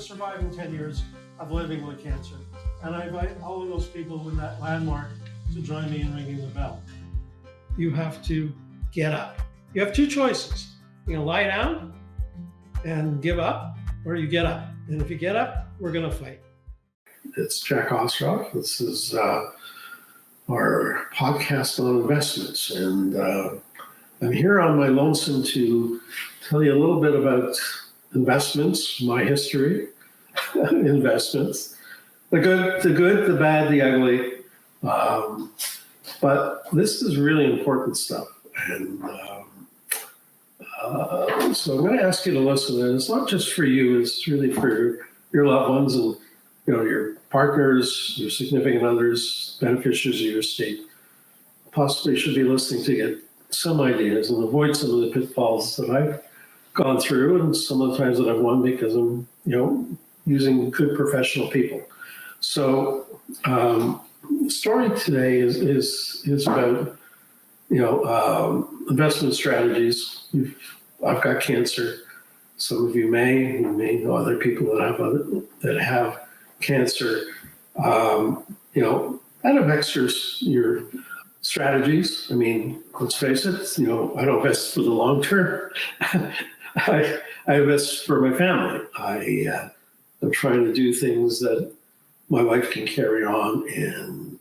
surviving 10 years of living with cancer. And I invite all of those people in that landmark to join me in ringing the bell. You have to get up. You have two choices. You can lie down and give up, or you get up. And if you get up, we're going to fight. It's Jack Ostroff. This is our podcast on investments. And I'm here on my lonesome to tell you a little bit about investments, my history, investments, the good, the bad, the ugly. But this is really important stuff. And so I'm going to ask you to listen. And it's not just for you, it's really for your loved ones and your partners, your significant others, beneficiaries of your estate. Possibly should be listening to get some ideas and avoid some of the pitfalls that I've gone through and some of the times that I've won because I'm, using good professional people. So the story today is about, investment strategies. I've got cancer. Some of you may know other people that have cancer. That affects your strategies. I mean, let's face it, I don't invest for the long term. I invest for my family. I'm trying to do things that my wife can carry on and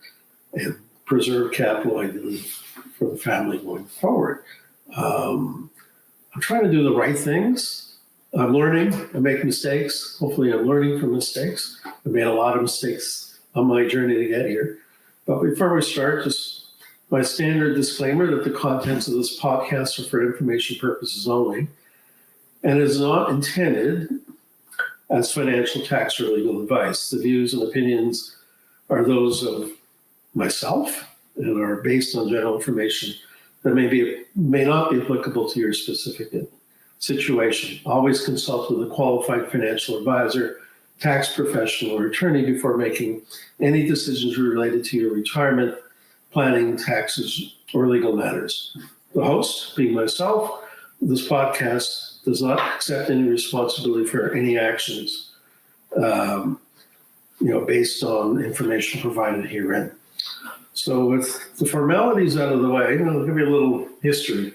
preserve capital ideally for the family going forward. I'm trying to do the right things. I'm learning. I make mistakes. Hopefully I'm learning from mistakes. I made a lot of mistakes on my journey to get here. But before we start, just my standard disclaimer that the contents of this podcast are for information purposes only and is not intended as financial, tax, or legal advice. The views and opinions are those of myself and are based on general information that may not be applicable to your specific situation. Always consult with a qualified financial advisor, tax professional, or attorney before making any decisions related to your retirement, planning, taxes, or legal matters. The host, being myself, this podcast does not accept any responsibility for any actions, based on information provided herein. So with the formalities out of the way, I'll give you a little history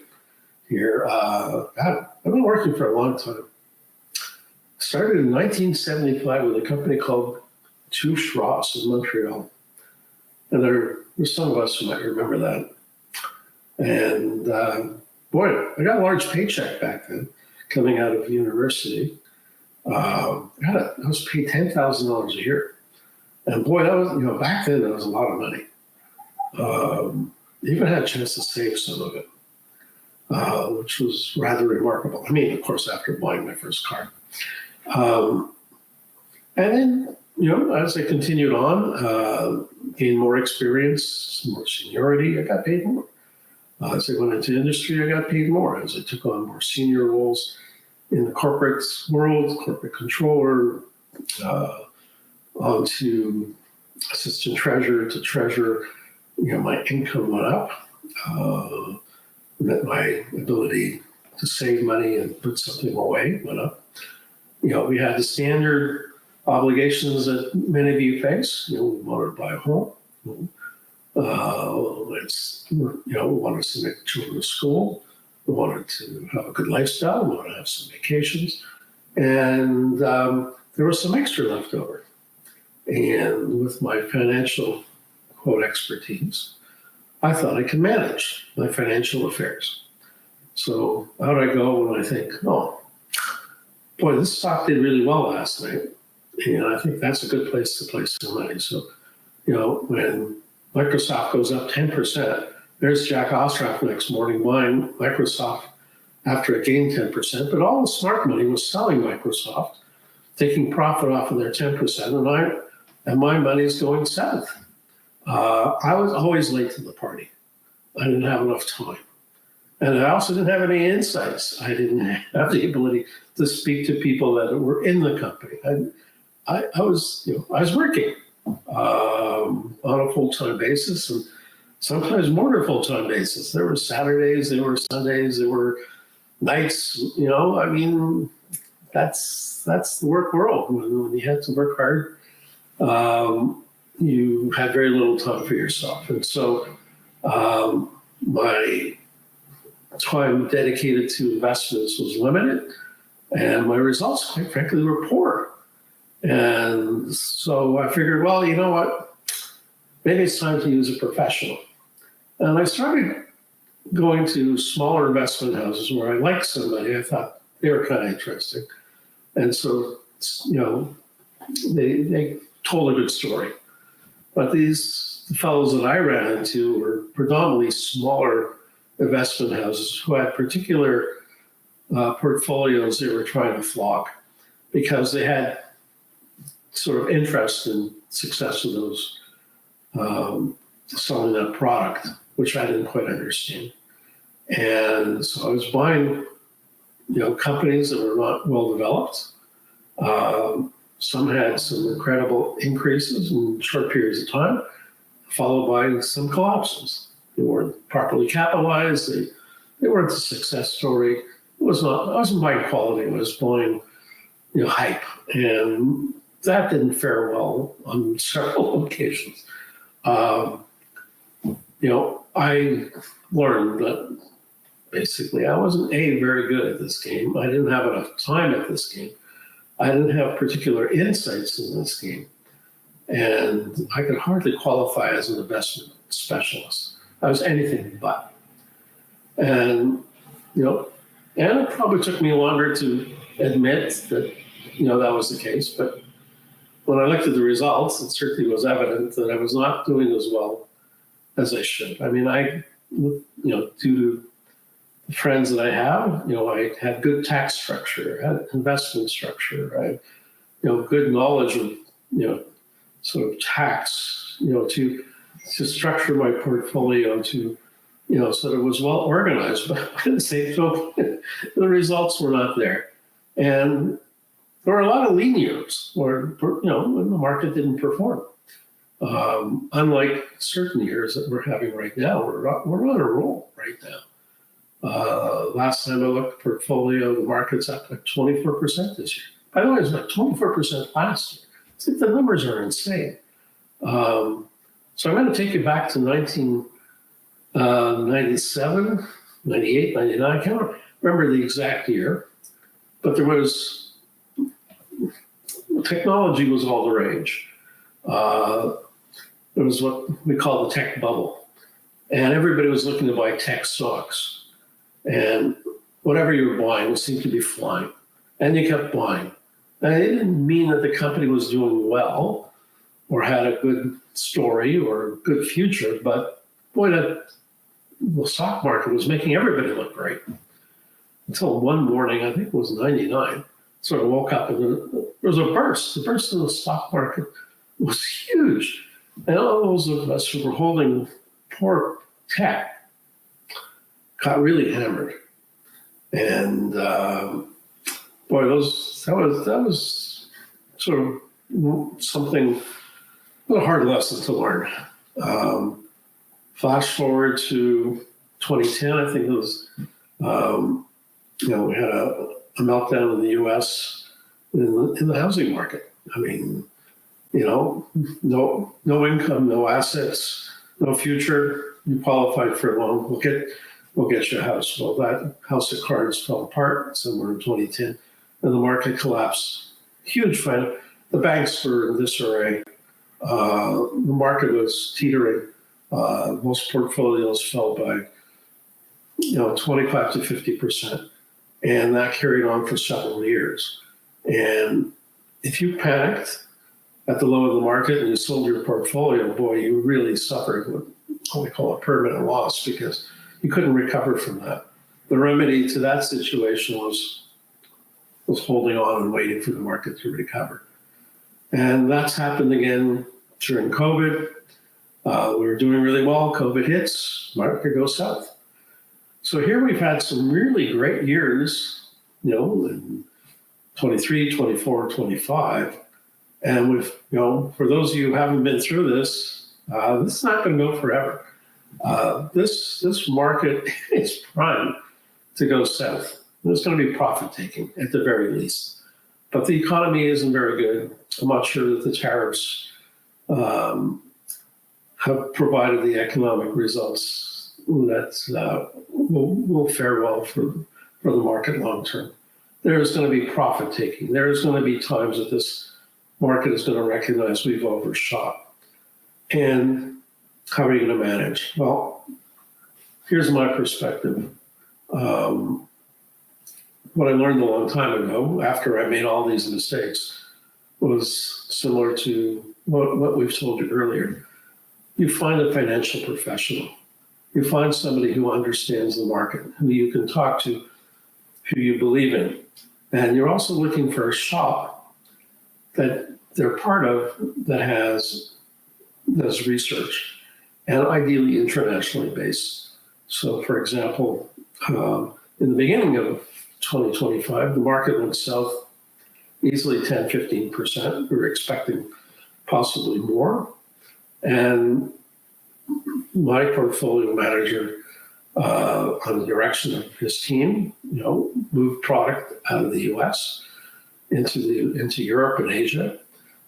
here. I've been working for a long time. Started in 1975 with a company called Touche Ross in Montreal. And there's some of us who might remember that. And I got a large paycheck back then coming out of university. I was paid $10,000 a year. And boy, that was, back then that was a lot of money. Even had a chance to save some of it, which was rather remarkable. I mean, of course, after buying my first car. And then, as I continued on, gained more experience, more seniority, I got paid more. As I went into industry, I got paid more. As I took on more senior roles in the corporate world, corporate controller, on to assistant treasurer to treasurer, my income went up. My ability to save money and put something away went up. We had the standard obligations that many of you face. We wanted to buy a home. We wanted to send children to school. We wanted to have a good lifestyle. We wanted to have some vacations. And there was some extra left over. And with my financial, quote, expertise, I thought I could manage my financial affairs. So out I go when I think, oh, boy, this stock did really well last night. And I think that's a good place to place some money. So, when Microsoft goes up 10%, there's Jack Ostroff next morning buying Microsoft after it gained 10%. But all the smart money was selling Microsoft, taking profit off of their 10%, and my money's going south. I was always late to the party. I didn't have enough time. And I also didn't have any insights. I didn't have the ability to speak to people that were in the company. I was working on a full-time basis, and sometimes more than a full-time basis. There were Saturdays, there were Sundays, there were nights, that's the work world. When you had to work hard, you had very little time for yourself. And so my time dedicated to investments was limited, and my results, quite frankly, were poor. And so I figured, well, you know what? Maybe it's time to use a professional. And I started going to smaller investment houses where I liked somebody. I thought they were kind of interesting. And so, they told a good story. But the fellows that I ran into were predominantly smaller investment houses who had particular portfolios they were trying to flog because they had sort of interest in success of those selling that product, which I didn't quite understand. And so I was buying, companies that were not well developed. Some had some incredible increases in short periods of time, followed by some collapses. They weren't properly capitalized. They weren't a success story. I wasn't buying quality. I was buying, hype, and that didn't fare well on several occasions. I learned that basically I wasn't very good at this game. I didn't have enough time at this game. I didn't have particular insights in this game, and I could hardly qualify as an investment specialist. I was anything but. And, and it probably took me longer to admit that, that was the case. But when I looked at the results, it certainly was evident that I was not doing as well as I should. I mean, due to the friends that I have, I had good tax structure, had investment structure, I had, good knowledge of, sort of tax, to structure my portfolio to, so that it was well organized. But at the same time, the results were not there. And there were a lot of lean years where, when the market didn't perform. Unlike certain years that we're having right now, we're on a roll right now. Last time I looked at the portfolio, the market's up like 24% this year. By the way, it was like 24% last year. I think the numbers are insane. So I'm going to take you back to 1997, 98, 99. I can't remember the exact year, but technology was all the rage. There was what we call the tech bubble, and everybody was looking to buy tech stocks. And whatever you were buying seemed to be flying, and you kept buying. And it didn't mean that the company was doing well or had a good story or a good future, but boy, the stock market was making everybody look great. Until one morning, I think it was 99, sort of woke up and there was a burst. The burst in the stock market was huge. And all those of us who were holding poor tech got really hammered. And boy, that was sort of something, a hard lesson to learn. Flash forward to 2010, I think it was, we had a meltdown in the U.S. in the housing market. I mean, no income, no assets, no future. You qualified for a loan. We'll get you a house. Well, that house of cards fell apart somewhere in 2010, and the market collapsed. Huge financial. The banks were in disarray. The market was teetering. Most portfolios fell by 25 to 50%, and that carried on for several years. And if you panicked at the low of the market and you sold your portfolio, boy, you really suffered what we call a permanent loss because you couldn't recover from that. The remedy to that situation was holding on and waiting for the market to recover. And that's happened again during COVID. We were doing really well. COVID hits, market goes south. So here we've had some really great years, in 23, 24, 25. And we've, for those of you who haven't been through this is not going to go forever. This market is primed to go south. There's going to be profit taking at the very least. But the economy isn't very good. I'm not sure that the tariffs um, have provided the economic results that will fare well for the market long term. There is going to be profit taking. There is going to be times that this market is going to recognize we've overshot. And how are you going to manage? Well, here's my perspective. What I learned a long time ago, after I made all these mistakes, was similar to what we've told you earlier. You find a financial professional. You find somebody who understands the market, who you can talk to, who you believe in. And you're also looking for a shop that they're part of that does research, and ideally internationally based. So, for example, in the beginning of 2025, the market went south easily 10, 15%. We were expecting possibly more. And my portfolio manager, on the direction of his team, moved product out of the US into Europe and Asia,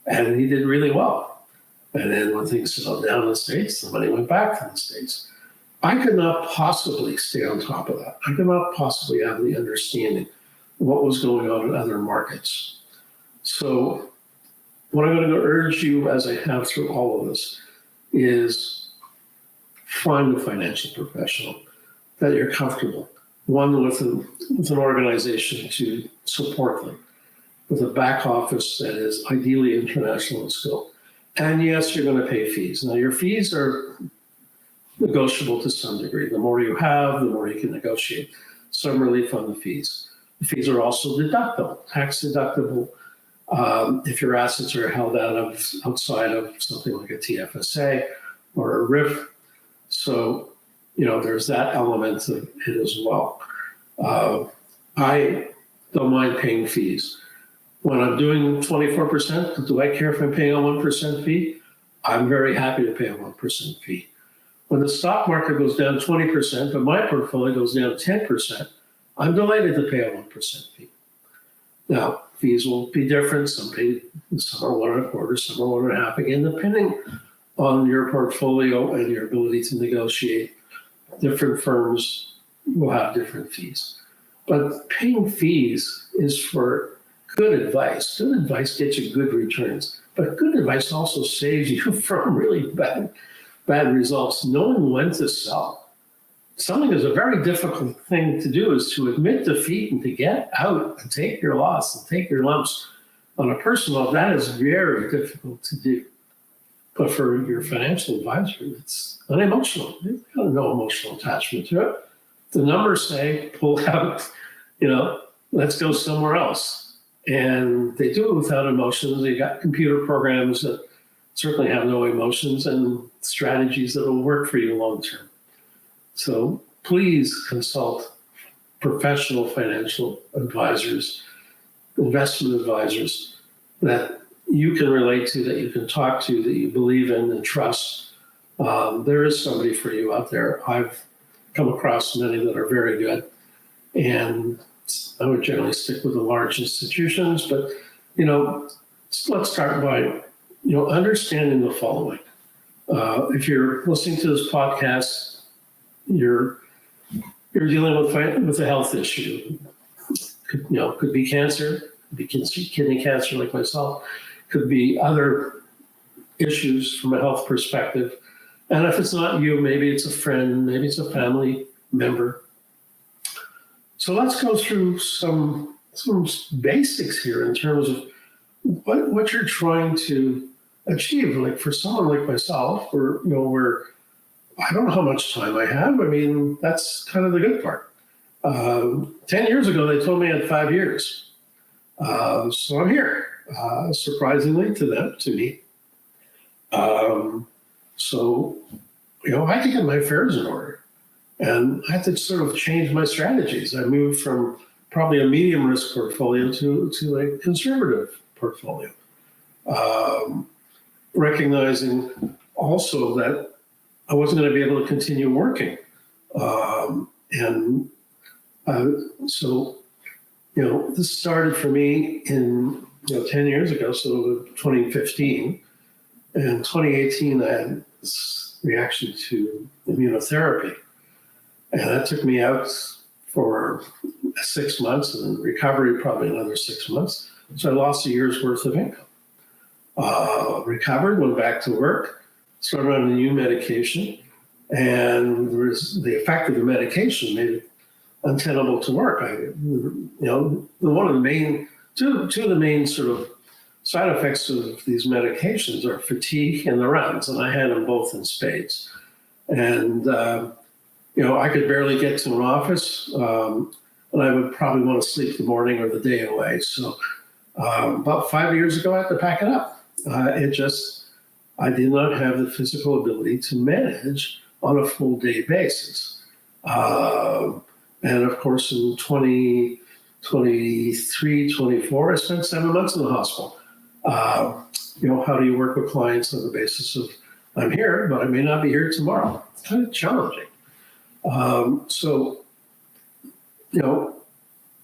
and he did really well. And then when things settled down in the States, the money went back to the States. I could not possibly stay on top of that. I could not possibly have the understanding of what was going on in other markets. So what I'm going to urge you, as I have through all of this, is find a financial professional that you're comfortable, one with an organization to support them, with a back office that is ideally international in scope. And yes, you're going to pay fees. Now, your fees are negotiable to some degree. The more you have, the more you can negotiate some relief on the fees. The fees are also deductible, tax deductible, if your assets are held outside of something like a TFSA or a RIF. So, there's that element of it as well. I don't mind paying fees. When I'm doing 24%, do I care if I'm paying a 1% fee? I'm very happy to pay a 1% fee. When the stock market goes down 20%, but my portfolio goes down 10%, I'm delighted to pay a 1% fee. Now, fees will be different. Some are 1.25%, some are 1.5%, again, depending on your portfolio and your ability to negotiate. Different firms will have different fees. But paying fees is for good advice. Good advice gets you good returns, but good advice also saves you from really bad results. Knowing when to sell. Selling is a very difficult thing to do, is to admit defeat and to get out and take your loss and take your lumps on a personal level. That is very difficult to do. But for your financial advisor, it's unemotional. There's no emotional attachment to it. The numbers say, pull out, let's go somewhere else. And they do it without emotions. They got computer programs that certainly have no emotions and strategies that will work for you long term. So please consult professional financial advisors, investment advisors that you can relate to, that you can talk to, that you believe in and trust. There is somebody for you out there. I've come across many that are very good, and I would generally stick with the large institutions. But let's start by understanding the following. If you're listening to this podcast, you're dealing with a health issue. Could be cancer, could be kidney cancer like myself, could be other issues from a health perspective. And if it's not you, maybe it's a friend, maybe it's a family member. So let's go through some basics here in terms of what you're trying to achieve. Like for someone like myself, where I don't know how much time I have. I mean, that's kind of the good part. 10 years ago, they told me I had 5 years. So I'm here, surprisingly to me. So, I had to get my affairs in order. And I had to sort of change my strategies. I moved from probably a medium risk portfolio to a conservative portfolio. Recognizing also that I wasn't going to be able to continue working. So, this started for me in 10 years ago, so 2015. In 2018, I had this reaction to immunotherapy. And that took me out for 6 months, and then recovery probably another 6 months. So I lost a year's worth of income. Recovered, went back to work, started on a new medication, and the effect of the medication made it untenable to work. One of the main, two of the main sort of side effects of these medications are fatigue and the REMs, and I had them both in spades. And I could barely get to an office, and I would probably want to sleep the morning or the day away. So about 5 years ago, I had to pack it up. I did not have the physical ability to manage on a full day basis. And of course, in 2023, 24, I spent 7 months in the hospital. How do you work with clients on the basis of, I'm here, but I may not be here tomorrow? It's kind of challenging.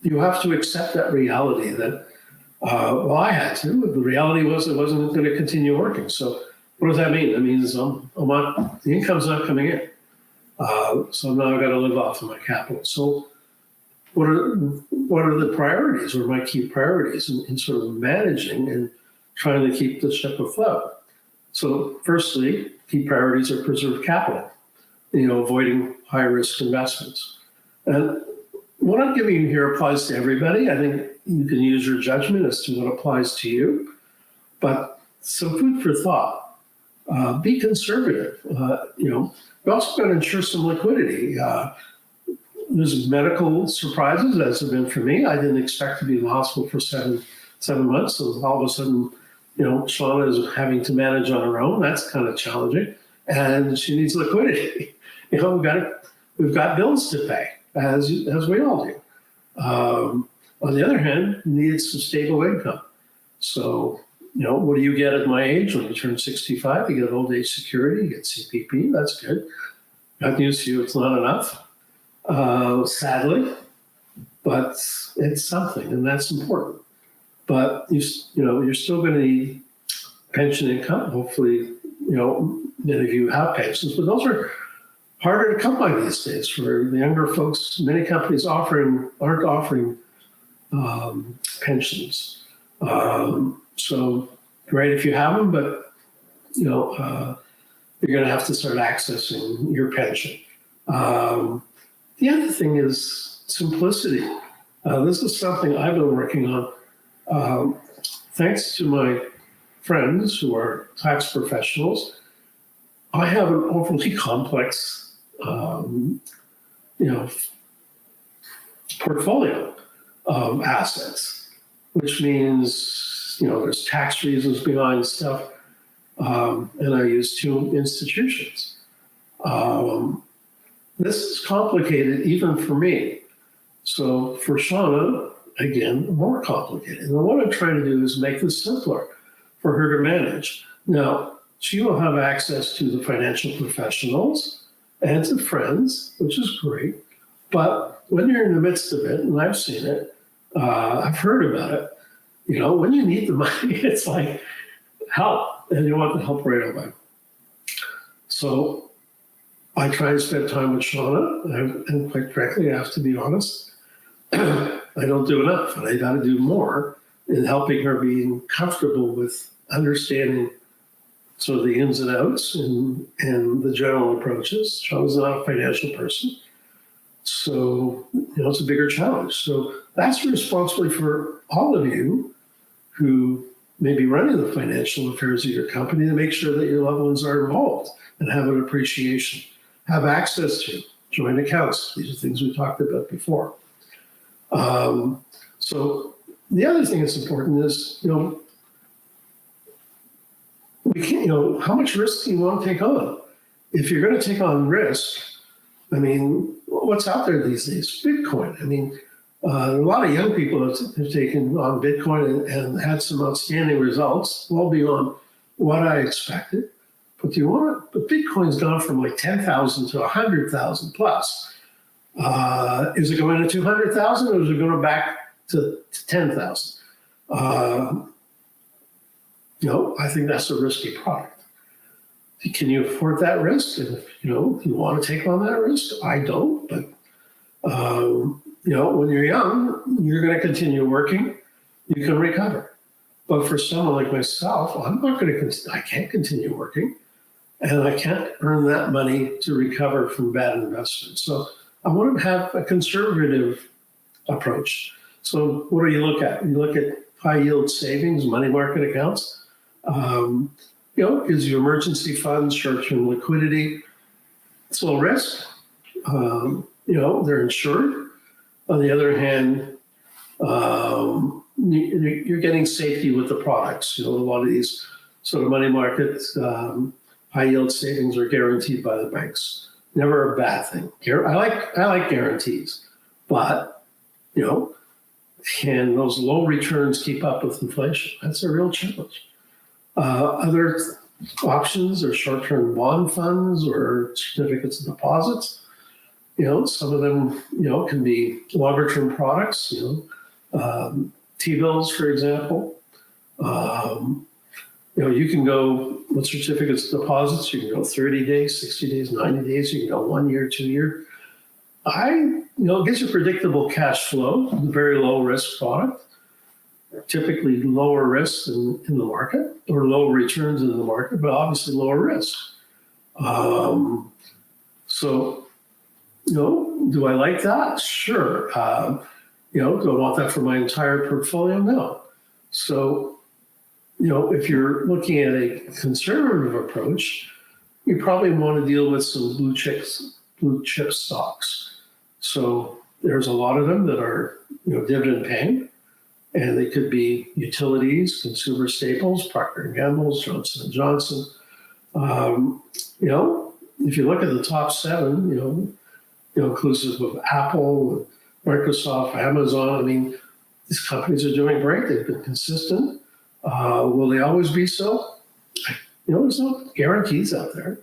You have to accept that reality that, I had to. The reality was I wasn't going to continue working. So what does that mean? That means the income's not coming in. So now I've got to live off of my capital. So what are the priorities, or my key priorities in sort of managing and trying to keep the ship afloat? So firstly, key priorities are preserve capital, avoiding high risk investments. And what I'm giving you here applies to everybody. I think you can use your judgment as to what applies to you, but some food for thought. Be conservative. You also got to ensure some liquidity. There's medical surprises, as have been for me. I didn't expect to be in the hospital for seven months. So all of a sudden, Shauna is having to manage on her own. That's kind of challenging, and she needs liquidity. We've got bills to pay, as we all do. On the other hand, you need some stable income. So, what do you get at my age when you turn 65? You get old age security, you get CPP. That's good. Got news to you, it's not enough, sadly, but it's something, and that's important. But you're still going to need pension income. Hopefully, many of you have pensions, but those are harder to come by these days for the younger folks. Many companies aren't offering pensions. So great if you have them, but you're going to have to start accessing your pension. The other thing is simplicity. This is something I've been working on. Thanks to my friends who are tax professionals, I have an overly complex portfolio of assets, which means, there's tax reasons behind stuff. And I use 2 institutions. This is complicated even for me. So for Shauna, again, more complicated. And what I'm trying to do is make this simpler for her to manage. Now, she will have access to the financial professionals and to friends, which is great. But when you're in the midst of it, and I've seen it, I've heard about it, when you need the money, it's like help, and you want the help right away. So I try to spend time with Shauna, and quite frankly, I have to be honest, I don't do enough, and I got to do more in helping her being comfortable with understanding sort of the ins and outs and the general approaches. Shauna's not a financial person, so it's a bigger challenge. So that's responsibility for all of you who may be running the financial affairs of your company, to make sure that your loved ones are involved and have an appreciation, have access to joint accounts. These are things we talked about before. So the other thing that's important is, we can't, how much risk do you want to take on? If you're going to take on risk, what's out there these days? Bitcoin. A lot of young people have taken on Bitcoin and had some outstanding results, well beyond what I expected. But Bitcoin's gone from like 10,000 to 100,000 plus. Is it going to 200,000, or is it going back to 10,000. I think that's a risky product. Can you afford that risk? And if you want to take on that risk, I don't. But when you're young, you're going to continue working. You can recover. But for someone like myself, I can't continue working, and I can't earn that money to recover from bad investments. So I want to have a conservative approach. So what do you look at? You look at high yield savings, money market accounts. Gives you emergency funds, short-term liquidity. It's low risk. They're insured. On the other hand, you're getting safety with the products. A lot of these sort of money markets, high yield savings are guaranteed by the banks. Never a bad thing. I like guarantees, but can those low returns keep up with inflation? That's a real challenge. Other options are short-term bond funds or certificates of deposits. Some of them, can be longer-term products. T-bills, for example. You can go with certificates of deposits. You can go 30 days, 60 days, 90 days. You can go 1 year, 2 year. It gives you predictable cash flow, very low risk product. Typically lower risk in the market, or low returns in the market, but obviously lower risk. Do I like that? Sure. Do I want that for my entire portfolio? No. So, if you're looking at a conservative approach, you probably want to deal with some blue chip stocks. So there's a lot of them that are, dividend paying. And they could be utilities, consumer staples, Procter & Gamble, Johnson & Johnson. If you look at the top 7, inclusive of Apple, Microsoft, Amazon, these companies are doing great. They've been consistent. Will they always be so? There's no guarantees out there.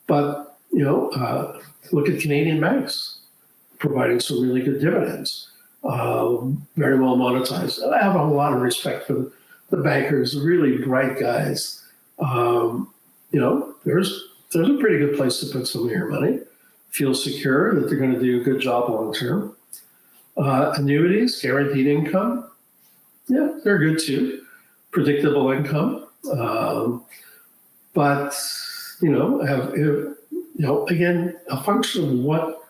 But, look at Canadian banks providing some really good dividends. Very well monetized. I have a lot of respect for the bankers, really bright guys. There's a pretty good place to put some of your money. Feel secure that they're going to do a good job long term. Annuities, guaranteed income, they're good too. Predictable income, but again, a function of what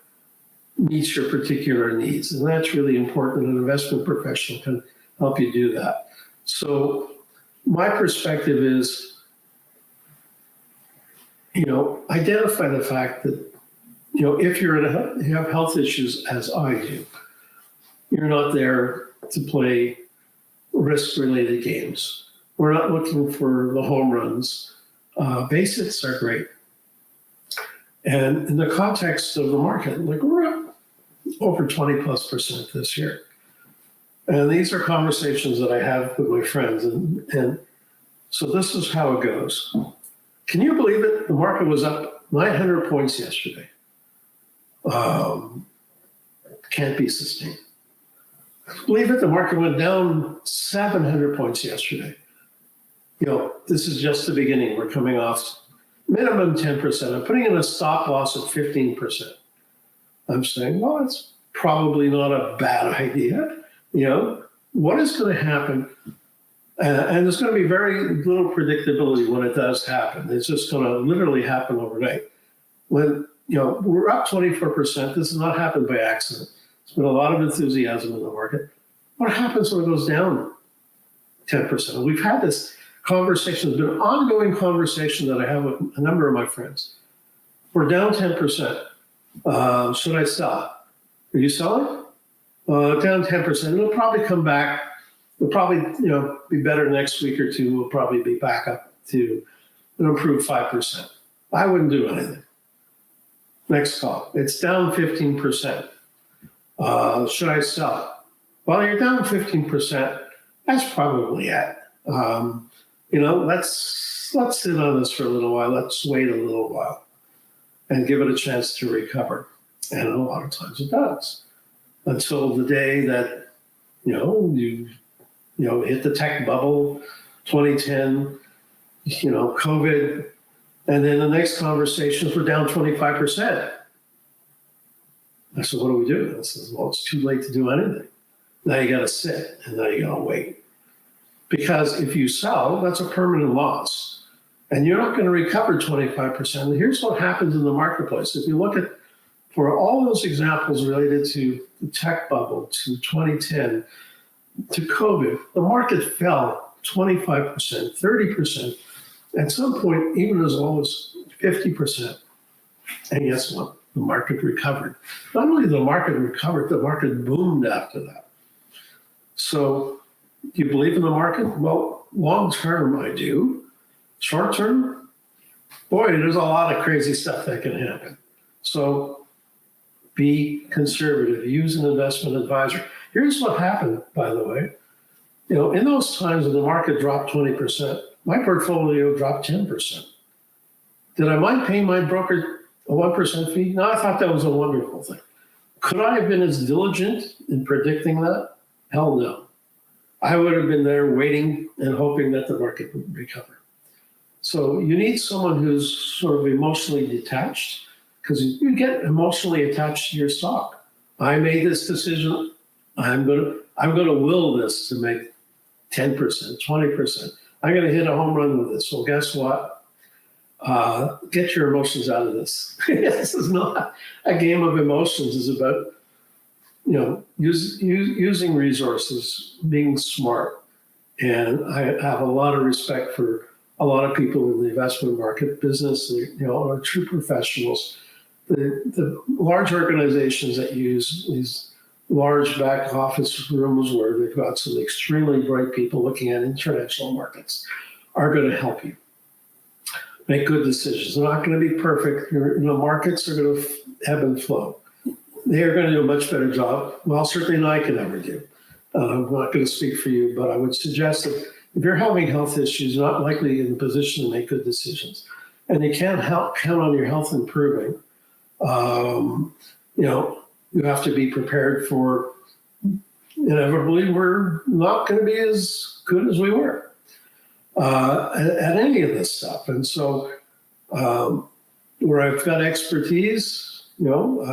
meets your particular needs. And that's really important. An investment professional can help you do that. So my perspective is, identify the fact that, if you have health issues, as I do, you're not there to play risk-related games. We're not looking for the home runs. Basics are great. And in the context of the market, we're up over 20+% this year. And these are conversations that I have with my friends. And so this is how it goes. Can you believe it? The market was up 900 points yesterday. Can't be sustained. Believe it, the market went down 700 points yesterday. This is just the beginning. We're coming off minimum 10%. I'm putting in a stop loss of 15%. I'm saying, well, it's probably not a bad idea. What is going to happen? And there's going to be very little predictability when it does happen. It's just going to literally happen overnight. When, we're up 24%, this has not happened by accident. There's been a lot of enthusiasm in the market. What happens when it goes down 10%? We've had this conversation. There's been an ongoing conversation that I have with a number of my friends. We're down 10%. Should I sell? Are you selling? Down 10%. It'll probably come back. It'll probably, be better next week or two. We'll probably be back up to an improved 5%. I wouldn't do anything. Next call. It's down 15%. Should I sell? Well, you're down 15%. That's probably it. Let's sit on this for a little while. Let's wait a little while and give it a chance to recover. And a lot of times it does. Until the day that Hit the tech bubble, 2010, COVID, and then the next conversations were down 25%. I said, what do we do? I said, well, it's too late to do anything. Now you got to sit and now you got to wait. Because if you sell, that's a permanent loss. And you're not going to recover 25%. And here's what happens in the marketplace. If you look at, for all those examples related to the tech bubble, to 2010, to COVID, the market fell 25%, 30%, at some point, even as low as 50%. And guess what? The market recovered. Not only the market recovered, the market boomed after that. So, do you believe in the market? Well, long term, I do. Short term, boy, there's a lot of crazy stuff that can happen. So, be conservative. Use an investment advisor. Here's what happened, by the way. In those times when the market dropped 20%, my portfolio dropped 10%. Did I mind paying my broker a 1% fee? No, I thought that was a wonderful thing. Could I have been as diligent in predicting that? Hell no. I would have been there waiting and hoping that the market would recover. So you need someone who's sort of emotionally detached, because you get emotionally attached to your stock. I made this decision. I'm gonna will this to make 10%, 20%. I'm gonna hit a home run with this. Well, guess what? Get your emotions out of this. This is not a game of emotions. It's about using resources, being smart. And I have a lot of respect for a lot of people in the investment market, business, are true professionals. The large organizations that use these large back office rooms where they've got some extremely bright people looking at international markets are going to help you make good decisions. They're not going to be perfect. Markets are going to ebb and flow. They are going to do a much better job. Well, certainly than I can ever do. I'm not going to speak for you, but I would suggest that if you're having health issues, you're not likely in a position to make good decisions. And you can't count on your health improving. You have to be prepared for, inevitably, we're not going to be as good as we were at any of this stuff. And so where I've got expertise, maybe,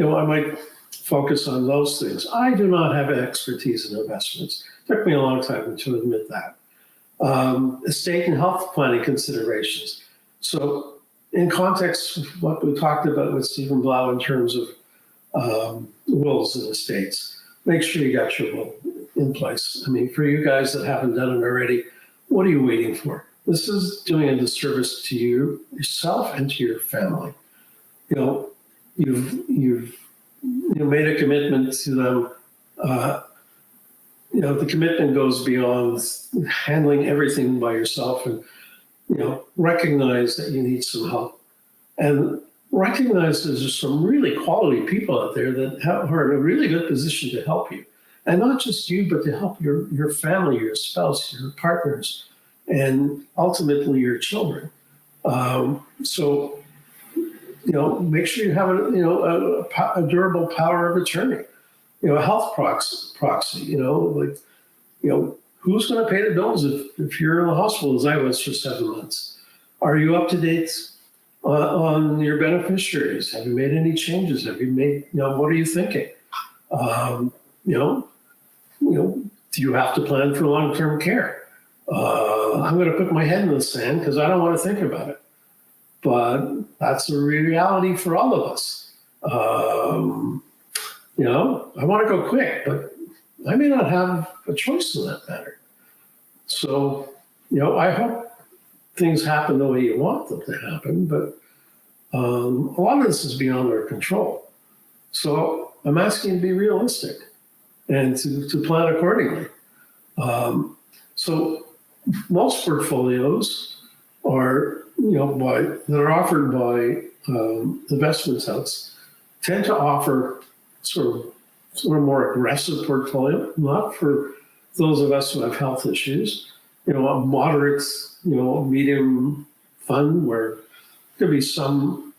I might focus on those things. I do not have expertise in investments. It took me a long time to admit that. Estate and health planning considerations. So in context of what we talked about with Stephen Blau in terms of wills and estates, make sure you got your will in place. I mean, for you guys that haven't done it already, what are you waiting for? This is doing a disservice to you, yourself, and to your family. You've made a commitment to them. The commitment goes beyond handling everything by yourself, and recognize that you need some help, and recognize there's some really quality people out there that are in a really good position to help you, and not just you, but to help your family, your spouse, your partners, and ultimately your children. So make sure you have a durable power of attorney, a health proxy. Who's going to pay the bills if you're in the hospital, as I was for 7 months? Are you up to date on your beneficiaries? Have you made any changes? Have you made, what are you thinking? Do you have to plan for long-term care? I'm going to put my head in the sand because I don't want to think about it. But that's a reality for all of us. I want to go quick, but I may not have a choice in that matter. So, I hope things happen the way you want them to happen, but a lot of this is beyond our control. So I'm asking you to be realistic and to plan accordingly. So most portfolios are, that are offered by investment houses tend to offer sort of more aggressive portfolio, not for those of us who have health issues, a moderate, medium fund where there could be some,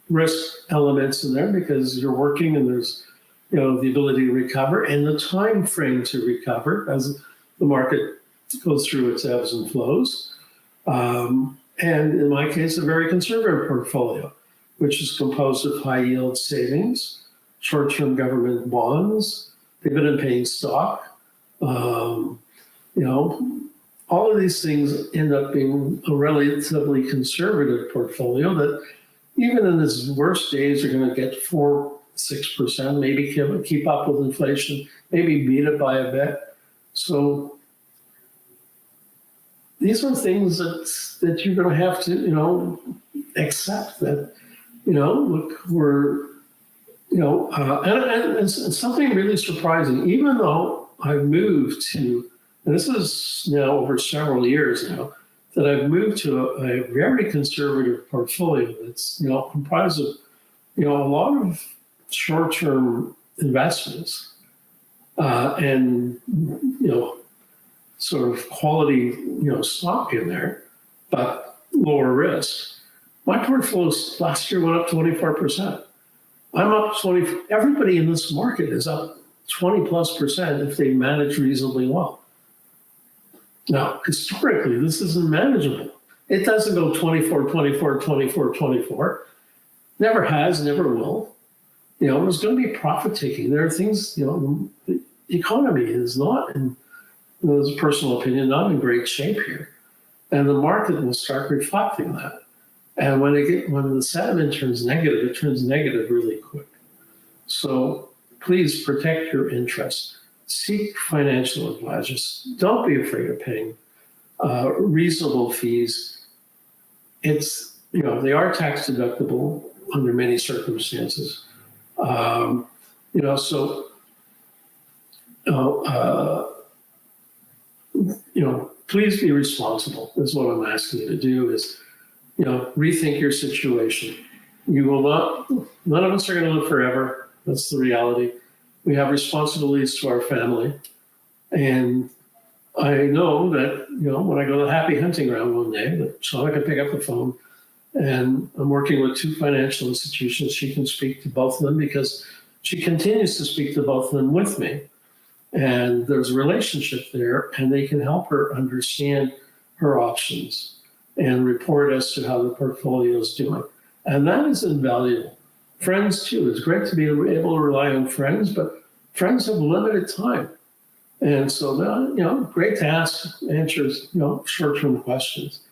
risk elements in there because you're working and there's, the ability to recover and the time frame to recover as the market goes through its ebbs and flows. And in my case, a very conservative portfolio, which is composed of high yield savings, short-term government bonds, dividend-paying stock. All of these things end up being a relatively conservative portfolio that, even in its worst days, are going to get 4-6%, maybe keep up with inflation, maybe beat it by a bit. So these are things that you're going to have to, accept that, look, we're, and something really surprising, even though I've moved to, and this is now over several years now, that I've moved to a very conservative portfolio that's, comprised of, a lot of short-term investments and, sort of quality, stock in there, but lower risk. My portfolio last year went up 24%. I'm up 20. Everybody in this market is up 20+% if they manage reasonably well. Now, historically, this isn't manageable. It doesn't go 24, 24, 24, 24. Never has, never will. There's going to be profit taking. There are things, the economy is not, and there's a personal opinion, not in great shape here. And the market will start reflecting that. And when the sentiment turns negative, it turns negative really quick. So please protect your interests. Seek financial advisors. Don't be afraid of paying reasonable fees. It's, they are tax deductible under many circumstances. Please be responsible. That's what I'm asking you to do is, rethink your situation. You will not, none of us are going to live forever. That's the reality. We have responsibilities to our family. And I know that, when I go to the Happy Hunting Ground one day, that Shauna can pick up the phone, and I'm working with 2 financial institutions. She can speak to both of them because she continues to speak to both of them with me. And there's a relationship there, and they can help her understand her options and report as to how the portfolio is doing. And that is invaluable. Friends too, it's great to be able to rely on friends, but friends have limited time. And so, great to answer, short-term questions.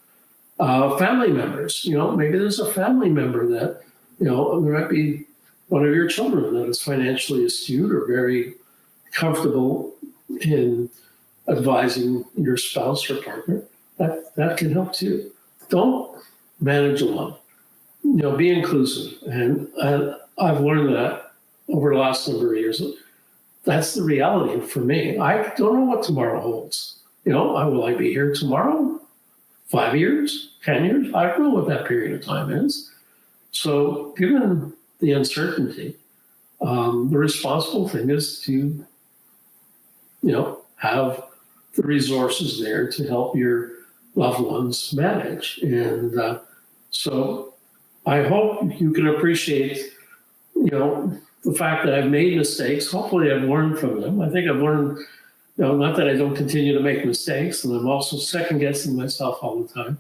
Family members, maybe there's a family member that, there might be one of your children that is financially astute or very comfortable in advising your spouse or partner. That can help too. Don't manage alone. Be inclusive. And I've learned that over the last number of years. That's the reality for me. I don't know what tomorrow holds. Will I be here tomorrow? 5 years? 10 years? I don't know what that period of time is. So given the uncertainty, the responsible thing is to, have the resources there to help your loved ones manage. And so I hope you can appreciate, the fact that I've made mistakes. Hopefully I've learned from them. I think I've learned, not that I don't continue to make mistakes, and I'm also second guessing myself all the time.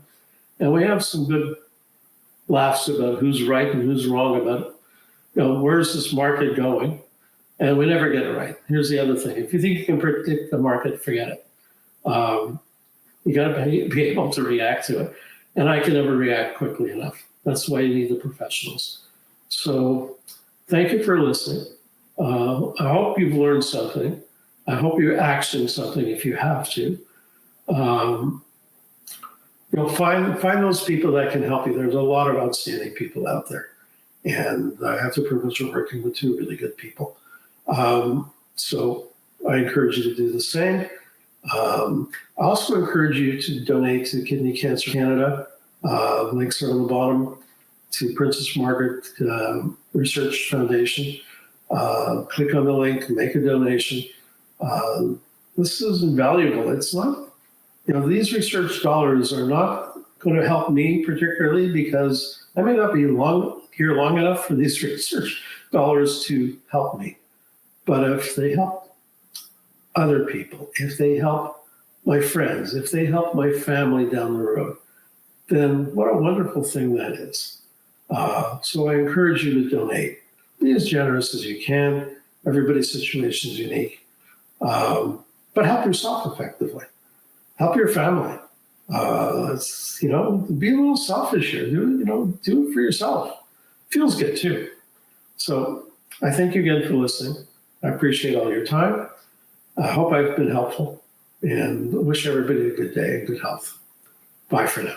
And we have some good laughs about who's right and who's wrong about, where's this market going? And we never get it right. Here's the other thing. If you think you can predict the market, forget it. You got to be able to react to it. And I can never react quickly enough. That's why you need the professionals. So thank you for listening. I hope you've learned something. I hope you're actioning something if you have to. Find those people that can help you. There's a lot of outstanding people out there. And I have the privilege of working with 2 really good people. So I encourage you to do the same. I also encourage you to donate to Kidney Cancer Canada. Links are on the bottom to Princess Margaret Research Foundation. Click on the link, make a donation. This is invaluable. It's not, these research dollars are not going to help me particularly because I may not be here long enough for these research dollars to help me. But if they help other people, if they help my friends, if they help my family down the road, then what a wonderful thing that is. So I encourage you to donate. Be as generous as you can. Everybody's situation is unique. But help yourself effectively. Help your family. Be a little selfish here. Do it for yourself. Feels good too. So I thank you again for listening. I appreciate all your time. I hope I've been helpful and wish everybody a good day and good health. Bye for now.